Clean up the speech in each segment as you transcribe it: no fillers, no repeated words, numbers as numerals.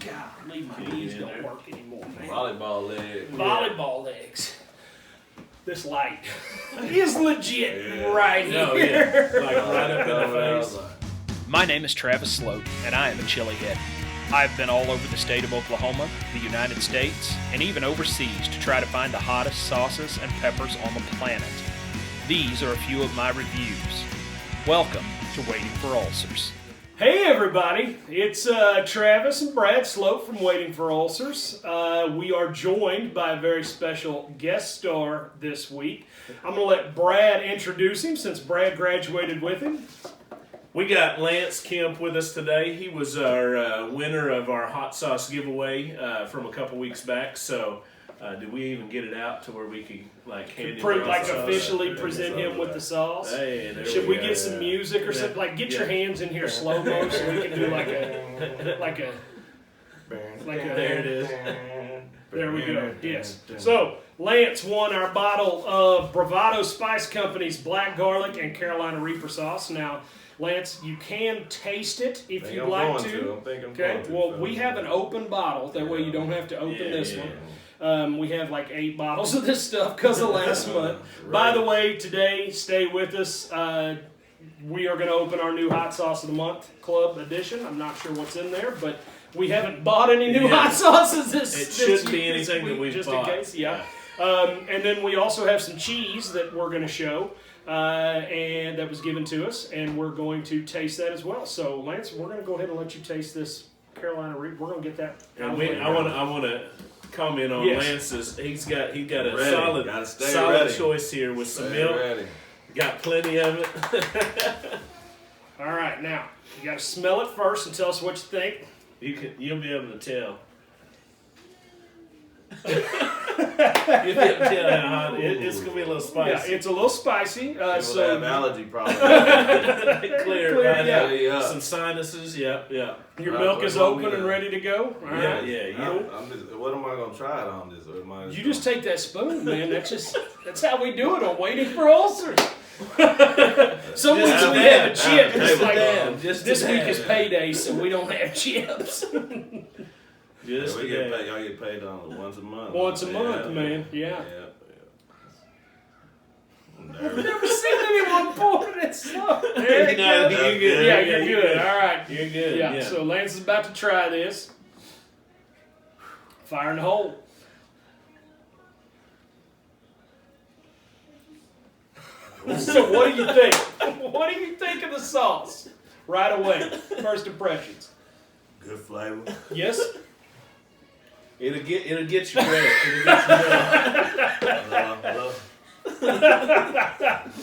Golly, my knees don't work anymore, man. Volleyball leg. Volleyball legs. This light is legit right here. Like right up in the face. My name is Travis Sloat, and I am a chili head. I've been all over the state of Oklahoma, the United States, and even overseas to try to find the hottest sauces and peppers on the planet. These are a few of my reviews. Welcome to Waiting for Ulcers. Hey everybody, it's Travis and Brad Sloat from Waiting for Ulcers. We are joined by a very special guest star this week. I'm going to let Brad introduce him since Brad graduated with him. We got Lantz Kemp with us today. He was our winner of our hot sauce giveaway from a couple weeks back. So, did we even get it out to where we could hand him officially present him with the sauce? Hey, there Should we get some music or something? Like, get your hands in here slow mo so we can do like a. There it is. There we go. Yes. So Lance won our bottle of Bravado Spice Company's black garlic and Carolina Reaper sauce. Now, Lance, you can taste it if you'd like to. Okay. Well, we have an open bottle. That way you don't have to open this one. We have like 8 bottles of this stuff because of last month. Right. By the way, today, stay with us. We are going to open our new Hot Sauce of the Month Club edition. I'm not sure what's in there, but we haven't bought any new hot sauces this shouldn't be anything that we've just bought. In case, yeah. And then we also have some cheese that we're going to show, and that was given to us, and we're going to taste that as well. So, Lance, we're going to go ahead and let you taste this Carolina Reaper. We're going to get that. And I want to comment on Lance's. He got a solid choice here with some milk. Ready. Got plenty of it. All right, now you got to smell it first and tell us what you think. You'll be able to tell. You'll be able to tell how hot it's gonna be a little spicy. Yeah, it's a little spicy. So have allergy problems. Clear. Some sinuses. Yeah. Your milk is open and ready to go. All right. What am I gonna try it on this? You just take that spoon, man. That's how we do it on Waiting for Ulcers. Some weeks we have a chip. This week is payday, so we don't have chips. Y'all get paid on once a month. Once a month, man. Yeah. I've never seen anyone pour it slow. You're good. Yeah, you're good. All right. You're good. Yeah. So Lance is about to try this. Fire in the hole. So what do you think? What do you think of the sauce? Right away. First impressions. Good flavor. Yes? It'll get you wet. A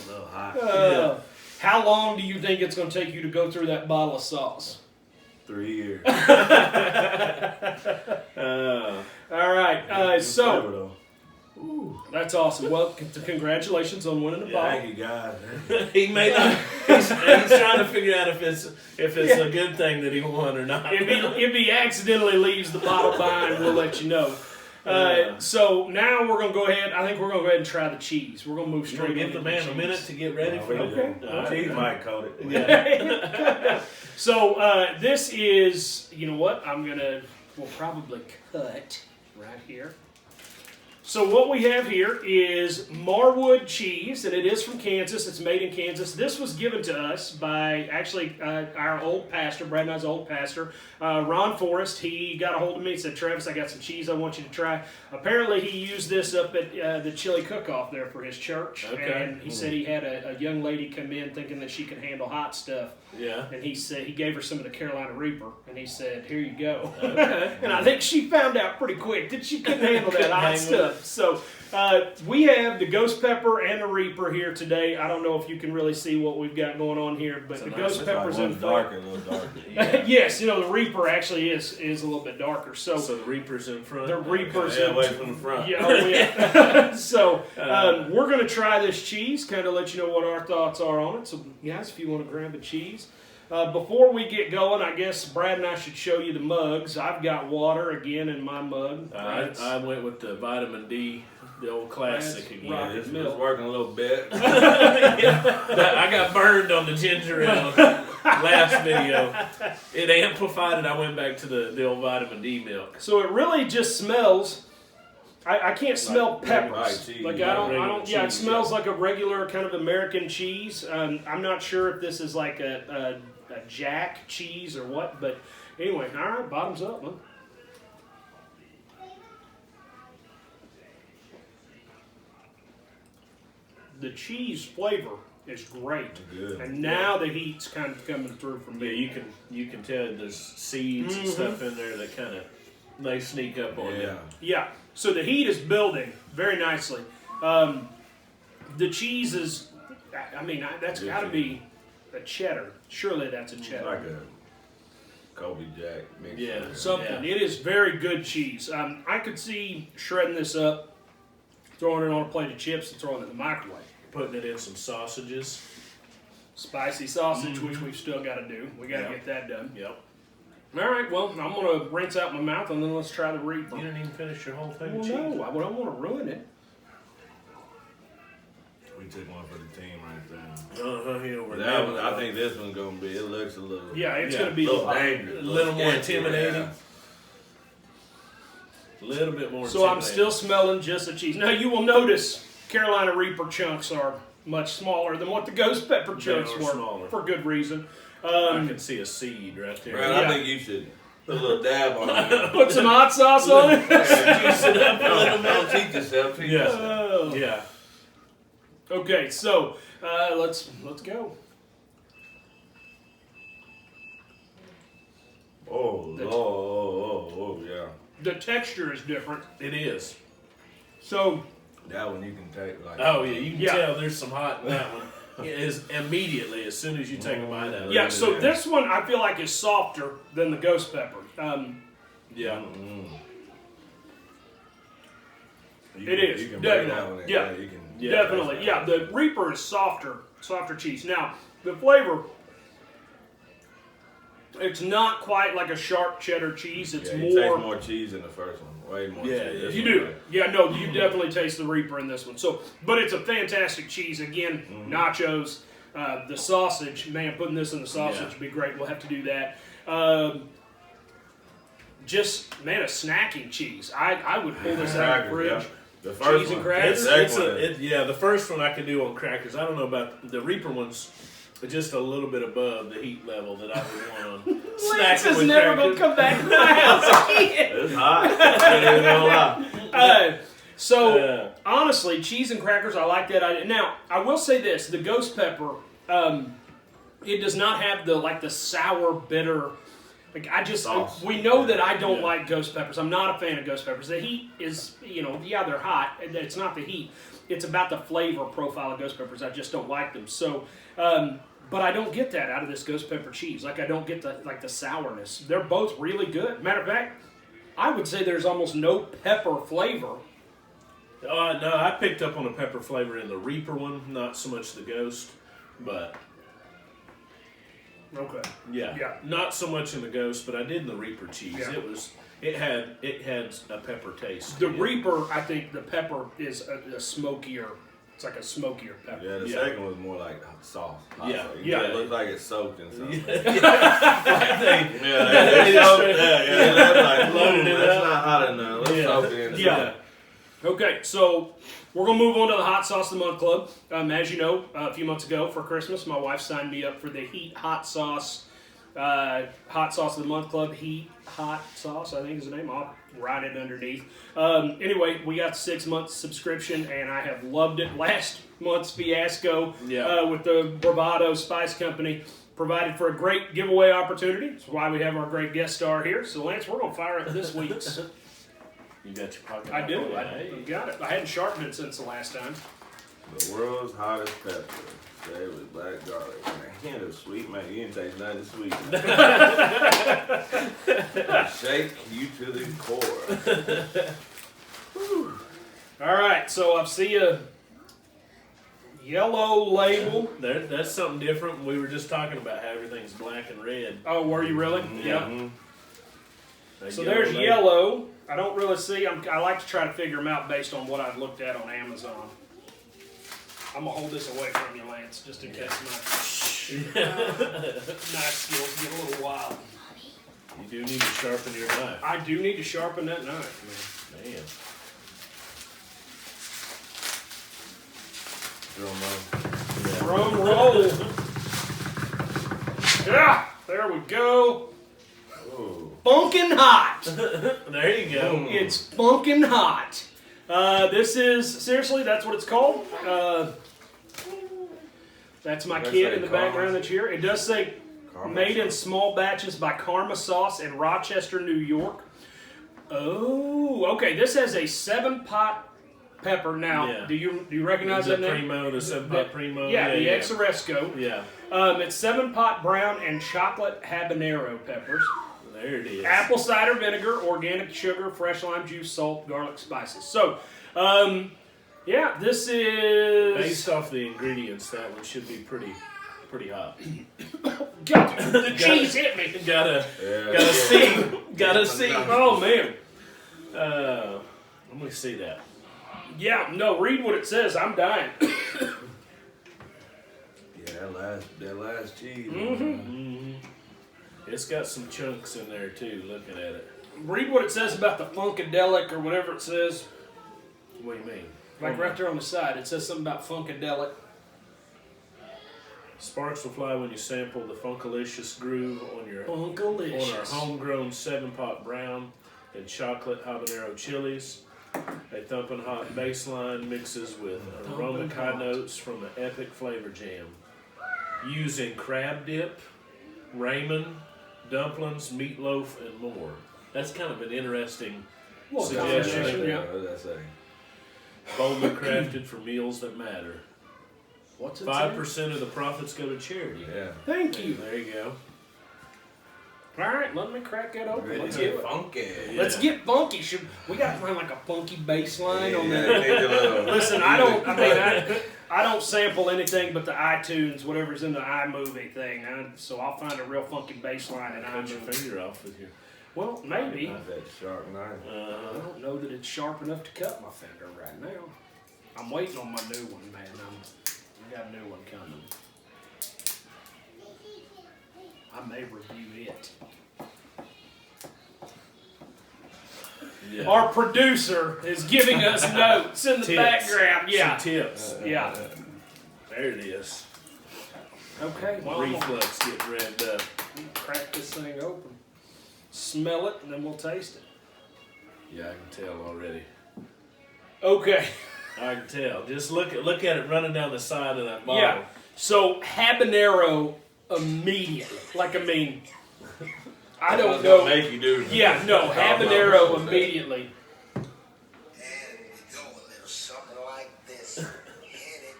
little hot. How long do you think it's going to take you to go through that bottle of sauce? 3 years. All right. That's awesome. Well, congratulations on winning the bottle. Thank you, guys. He's trying to figure out if it's a good thing that he won or not. If he accidentally leaves the bottle behind, we'll let you know. So now we're going to go ahead. I think we're going to go ahead and try the cheese. We're going to move straight into the man a minute to get ready for it. Okay. Cheese might coat it. Yeah. So this is, you know what? We'll probably cut right here. So what we have here is Marwood cheese, and it is from Kansas. It's made in Kansas. This was given to us by actually our old pastor, Brad and I's old pastor, Ron Forrest. He got a hold of me and said, Travis, I got some cheese I want you to try. Apparently he used this up at the chili cook-off there for his church. Okay. And he said he had a young lady come in thinking that she could handle hot stuff. Yeah. And he said he gave her some of the Carolina Reaper, and he said, here you go. Okay. And I think she found out pretty quick that she couldn't handle that hot stuff. So we have the ghost pepper and the Reaper here today. I don't know if you can really see what we've got going on here, but the ghost pepper's in front. A little darker. Yeah. Yes, the Reaper actually is a little bit darker. So the Reaper's in front. The Reaper's away from the front. Yeah. So we're going to try this cheese, kind of let you know what our thoughts are on it. So guys, if you want to grab a cheese. Before we get going, I guess Brad and I should show you the mugs. I've got water again in my mug. I went with the vitamin D, the old classic again. It's working a little bit. I got burned on the ginger ale. last video. It amplified it. I went back to the old vitamin D milk. So it really just smells. I can't smell peppers. Like I don't. Yeah, it smells like a regular kind of American cheese. I'm not sure if this is like a Jack cheese or what, but anyway, all right, bottoms up, man. The cheese flavor is great, and now the heat's kind of coming through for me. Yeah, you can tell there's seeds and stuff in there that kind of they sneak up on you. Yeah. So the heat is building very nicely. The cheese is, I mean, that's got to be a cheddar. Surely that's a cheddar. Like a Kobe Jack mix. Yeah, something. Yeah. It is very good cheese. I could see shredding this up, throwing it on a plate of chips, and throwing it in the microwave. Putting it in some sausages. Spicy sausage, which we've still got to do. We got to get that done. Yep. All right, well, I'm going to rinse out my mouth, and then let's try the Reaper. You didn't even finish your whole thing Well, of cheese. no, I don't want to ruin it. We took one for the team right there. That one, I think this one's going to be, it looks a little... Yeah, it's going to be a little dangerous. A little more intimidating. A little bit more So I'm still smelling just the cheese. Now, you will notice Carolina Reaper chunks are much smaller than what the ghost pepper chunks were, smaller. For good reason. I can see a seed right there. Brad, I think you should put a little dab on it. Put some hot sauce on it. Juice it up a little bit. Don't cheat yourself. Yeah. Okay, so let's go. Oh, yeah. The texture is different. It is. So that one you can take like. Oh yeah, you can tell there's some hot in that one. It is immediately as soon as you take a bite out of it. Yeah, so this one I feel like is softer than the ghost pepper. Yeah. It is. You can Definitely. Yeah. Definitely. Yeah, the Reaper is softer cheese. Now, the flavor, it's not quite like a sharp cheddar cheese. It's you taste more cheese in the first one. Way more cheese. You do. Yeah, no, you definitely taste the Reaper in this one. So, but it's a fantastic cheese. Again, nachos, the sausage. Man, putting this in the sausage would be great. We'll have to do that. Just, man, a snacking cheese. I would pull this out of the fridge. The first cheese and one. crackers. The first one I could do on crackers. I don't know about the Reaper ones. Just a little bit above the heat level that I would want on. Lance is never going to come back to my house again. It's hot. So, honestly, cheese and crackers, I like that idea. Now, I will say this. The ghost pepper, it does not have the sour, bitter... Like, we know that I don't like ghost peppers. I'm not a fan of ghost peppers. The heat is, they're hot. It's not the heat. It's about the flavor profile of ghost peppers. I just don't like them. So, but I don't get that out of this ghost pepper cheese. Like, I don't get the sourness. They're both really good. Matter of fact, I would say there's almost no pepper flavor. No, I picked up on the pepper flavor in the Reaper one, not so much the ghost, but... Okay. Yeah. Not so much in the ghost, but I did in the Reaper cheese. Yeah. It had a pepper taste. The Reaper, I think the pepper is a smokier. It's like a smokier pepper. Yeah, the second was more like soft. Yeah. It looks like it's soaked in something. They That's not hot enough. Let's soak it in. Yeah. Okay, of we're going to move on to the Hot Sauce of the Month Club. As you know, a few months ago for Christmas, my wife signed me up for the Heat Hot Sauce of the Month Club. Heat Hot Sauce, I think is the name. I'll write it underneath. Anyway, we got 6 months subscription, and I have loved it. Last month's fiasco with the Bravado Spice Company provided for a great giveaway opportunity. That's why we have our great guest star here. So, Lance, we're going to fire up this week's... You got your pocket. I do. I got it. I hadn't sharpened it since the last time. The world's hottest pepper. Say with black garlic. And a hint of sweet, man. You didn't taste nothing sweet. Shake you to the core. All right. So I see a yellow label. That's something different. We were just talking about how everything's black and red. Oh, were you really? Mm-hmm. Yeah. So there's yellow. I don't really see. I like to try to figure them out based on what I've looked at on Amazon. I'm gonna hold this away from you, Lance, just in case my knife skills get a little wild. You do need to sharpen your knife. I do need to sharpen that knife, Man. Drum roll. Yeah, there we go. Ooh. Funken Hot. There you go. It's Funken Hot. This is, seriously, that's what it's called. That's my kid in the background that's here. It does say made in small batches by Karma Sauce in Rochester, New York. Oh, okay. This has a 7-pot pepper. Now, Yeah. do you recognize that name? Primo, the 7-pot Primo. Yeah, the Exoresco. Yeah. It's 7-pot brown and chocolate habanero peppers. There it is. Apple cider vinegar, organic sugar, fresh lime juice, salt, garlic, spices. So, yeah, this is Based off the ingredients, that one should be pretty hot. God, the cheese hit me. Gotta see. Oh man. Let me see that. Yeah, no, read what it says. I'm dying. Yeah, that last cheese. Mm-hmm. It's got some chunks in there too, looking at it. Read what it says about the Funkadelic or whatever it says. What do you mean? Like right there on the side, it says something about Funkadelic. Sparks will fly when you sample the Funkalicious groove on our Funkalicious. homegrown 7-pot brown and chocolate habanero chilies. A thumping hot baseline mixes with aromatic high notes from an epic flavor jam. Using crab dip, ramen, dumplings, meatloaf, and more. That's kind of an interesting suggestion. combination, yeah. What did I say? Boldly crafted for meals that matter. What's it 5% of the profits go to charity. Yeah. Thank you. There you go. All right, let me crack that open. Ready Let's to get get funky. Let's get funky. We got to find like a funky bass line on Yeah, that. need a little- Listen, I don't sample anything but the iTunes, whatever's in the iMovie thing. So I'll find a real funky bass line in Cut your iMovie. finger off with your. Well, maybe. Not that sharp knife. I don't know that it's sharp enough to cut my finger right now. I'm waiting on my new one, man. I got a new one coming. I may review it. Yeah. Our producer is giving us notes in the Tips. background. Yeah. Some tips. Yeah. There it is. Okay. Well, I'm gonna Reflux getting revved up. crack this thing open. Smell it, and then we'll taste it. Yeah, I can tell already. Okay. I can tell. Just look at it running down the side of that bottle. Yeah. So habanero immediately. Like I don't know. Make you do. Yeah, no, habanero immediately. And we go a little something like this. Hit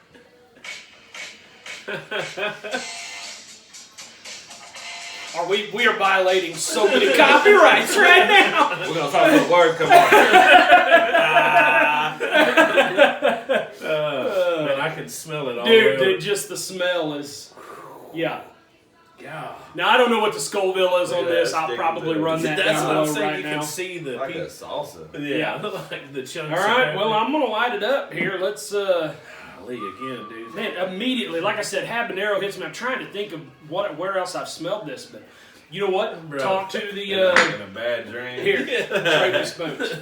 it. We are violating so many copyrights right now. We're gonna talk about word come on. Man, I can smell it all Dude, over. just the smell is, yeah. Yeah. Now I don't know what the Scoville is on Yeah, this. it's I'll sticking probably to it. run that That's down what I'm low saying. right You now. can see the Like a salsa. yeah, like the chunks. All of right, pepper. well I'm gonna light it up here. Let's Golly, again, dude. man, immediately, like I said, habanero hits me. I'm trying to think of where else I've smelled this, but you know what? Bro. Talk to the In a bad dream. here. Trade me spoons.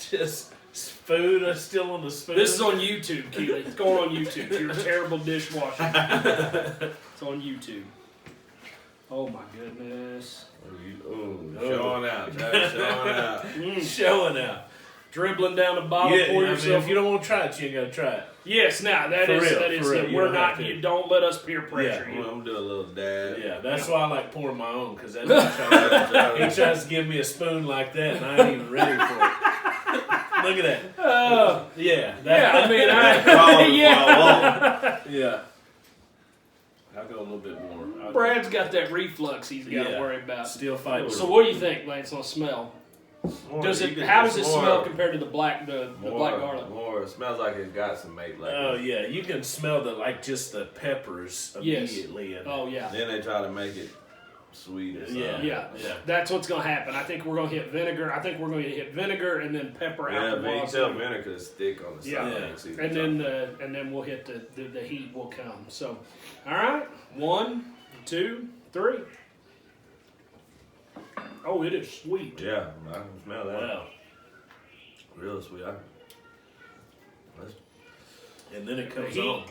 Just food still on the spoon. This is on YouTube, Keely. It's going on YouTube. You're a terrible dishwasher. It's on YouTube. Oh my goodness. Showing out, Chad, showing out. showing out. Dribbling down the bottle, Yeah, pour I mean, yourself. if you don't want to try it, you ain't got to try it. Yes, now that For is real, that is for real. it. You We're don't have not. to. You don't let us peer pressure I'm you. gonna do a little dab. Yeah, that's why I like pouring my own, because that dude he tries to give me a spoon like that, and I ain't even ready for it. Look at that. Yeah. Yeah, I mean, yeah. Yeah. I'll go a little bit more. Brad's got that reflux he's got to Yeah. worry about. Still fighting. So what do you think, Lance, on smell? Does it? How does it smell compared to the black black garlic? More. It smells like it's got some mate like Oh it. yeah, you can smell just the peppers Yes. immediately. And Oh yeah. Then they try to make it sweet or something. Yeah, that's what's gonna happen. I think we're gonna hit vinegar. I think we're gonna hit vinegar and then pepper out Yeah, the but you box. tell vinegar to stick on the side. And then we'll hit the heat will come. So, all right, 1, 2, 3. Oh, it is sweet. Yeah, I can smell that. Wow. Real sweet. And then it comes heat. on.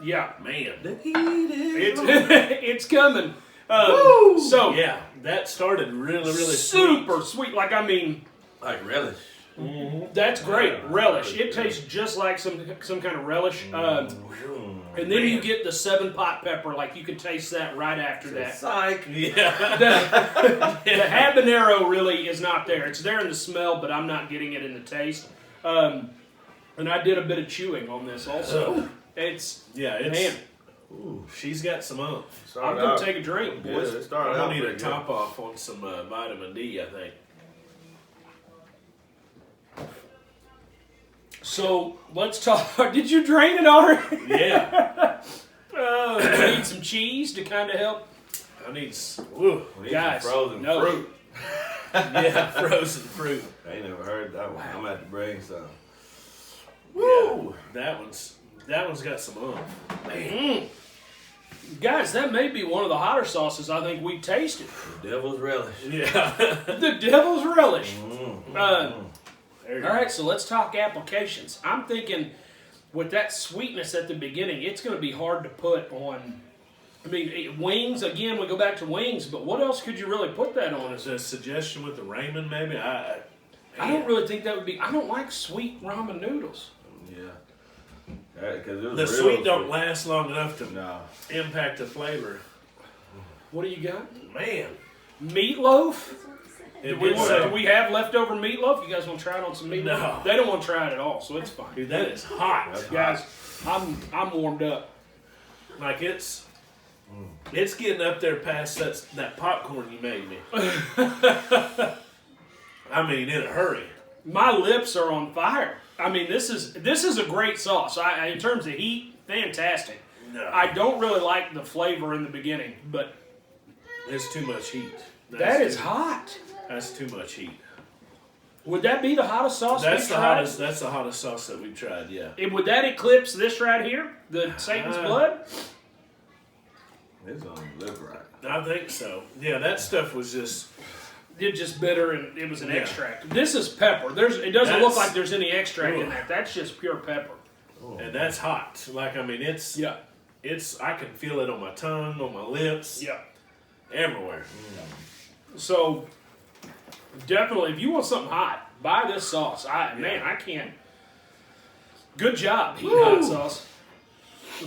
Yeah, Man. it's coming. So Yeah, that started really super sweet. Like I mean, Like relish. that's great relish. It tastes just like some kind of relish. And then you get the 7-pot pepper. Like you can taste that right after that. Psych. Yeah. The habanero really is not there. It's there in the smell, but I'm not getting it in the taste. And I did a bit of chewing on this also. It's man. Ooh, she's got some umph. I'm gonna take a drink, Yeah, boys. it started I'm out gonna need a pretty top off on some vitamin D, I think. So let's talk. Did you drain it already? Yeah. You need some cheese to kind of help. I need good. We need Guys, some frozen no. fruit. frozen fruit. I ain't never heard that one. I'm gonna have to bring some. Woo! Yeah, that one's got some umph. Man. Guys, that may be one of the hotter sauces I think we tasted. The devil's relish. Yeah. The devil's relish. There you All right, so let's talk applications. I'm thinking with that sweetness at the beginning, it's going to be hard to put on. I mean, wings, again, we go back to wings, but what else could you really put that on? Is there a suggestion with the ramen, maybe? I don't really think that would be. I don't like sweet ramen noodles. Yeah. Because The sweet don't last long enough to impact the flavor. What do you got? Man. Meatloaf? It Do we have leftover meatloaf? You guys want to try it on some meatloaf? No. They don't want to try it at all, so it's fine. Dude, that is hot. That's Guys, I'm warmed up. Like it's getting up there past that popcorn you made me. I mean, in a hurry. My lips are on fire. I mean, this is a great sauce. In terms of heat, fantastic. No. I don't really like the flavor in the beginning, but There's too much heat. that is hot. That's too much heat. Would that be the hottest sauce That's we've the tried? hottest. That's the hottest sauce that we've tried. Yeah. Would that eclipse this right here, the Satan's blood? It's on the lip right. I think so. Yeah, that stuff was just. It's just bitter, and it was an extract. This is pepper. It doesn't look like there's any extract in that. That's just pure pepper. And that's hot. Like, I mean, it's. Yeah. I can feel it on my tongue, on my lips. Yeah. Everywhere. So, definitely, if you want something hot, buy this sauce. Man, I can't. Good job, heat hot sauce.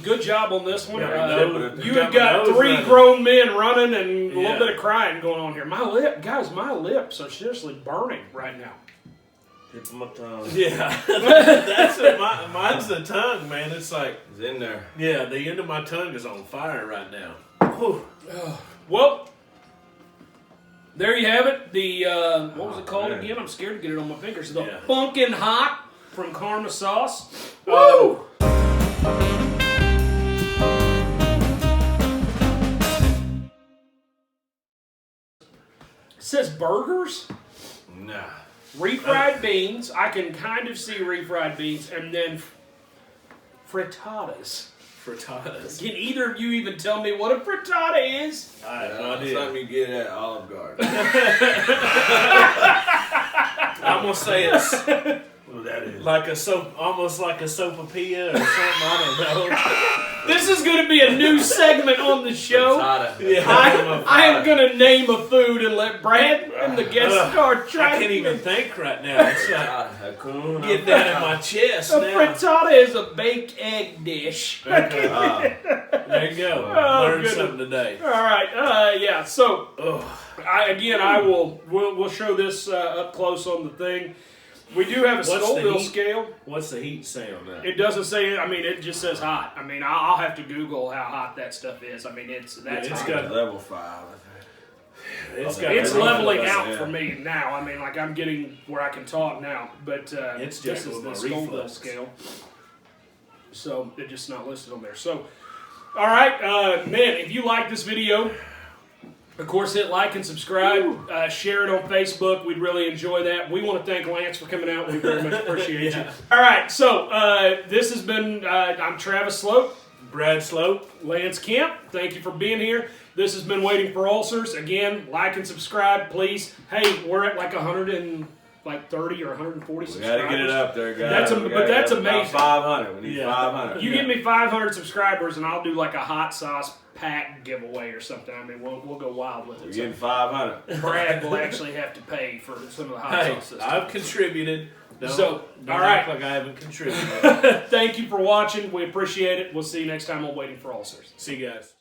Good job on this one. You have got 3 grown men running and a little bit of crying going on here. My lips are seriously burning right now. Tip of my tongue. Yeah. That's it. Mine's the tongue, man. It's like. It's in there. Yeah, the end of my tongue is on fire right now. Well, there you have it. The what was it called man. again? I'm scared to get it on my fingers. The Yeah. Funken Hot from Karma Sauce. Woo! It says burgers, Nah. refried beans. I can kind of see refried beans, and then frittatas. Frittatas. Can either of you even tell me what a frittata is? I have no That's idea. something you get at Olive Garden. I'm gonna say it's What that is. like almost like a sopapilla or something. I don't know. This is going to be a new segment on the show. Yeah. I am going to name a food and let Brad and the guest star try. I can't even think right now. It's like getting down in my chest A now. frittata is a baked egg dish. Okay. There you go. Learned something today. All right. Yeah. So, we'll show this up close on the thing. We do have a Scoville scale. What's the heat say on that? It doesn't say. I mean, it just says hot. I mean, I'll have to Google how hot that stuff is. I mean, it's hot. got level 5. It's leveling out for me now. I mean, like I'm getting where I can talk now. But It's this jacking is with the my Scoville reflex. scale. So it's just not listed on there. So, all right, man. If you like this video, Of course, hit like and subscribe. Share it on Facebook. We'd really enjoy that. We want to thank Lance for coming out. We very much appreciate you. All right, so this has been, I'm Travis Slope. Brad Slope. Lantz Kemp, thank you for being here. This has been Waiting for Ulcers. Again, like and subscribe, please. Hey, we're at like 130 or 140 subscribers. We got to get it up there, guys. That's amazing. 500. We need 500. You give me 500 subscribers, and I'll do like a hot sauce pack giveaway or something. I mean, we'll go wild with it. We're getting 500. Brad will actually have to pay for some of the hot sauces. I've contributed. Don't all right, act like I haven't contributed. Thank you for watching. We appreciate it. We'll see you next time on Waiting for Ulcers. See you guys.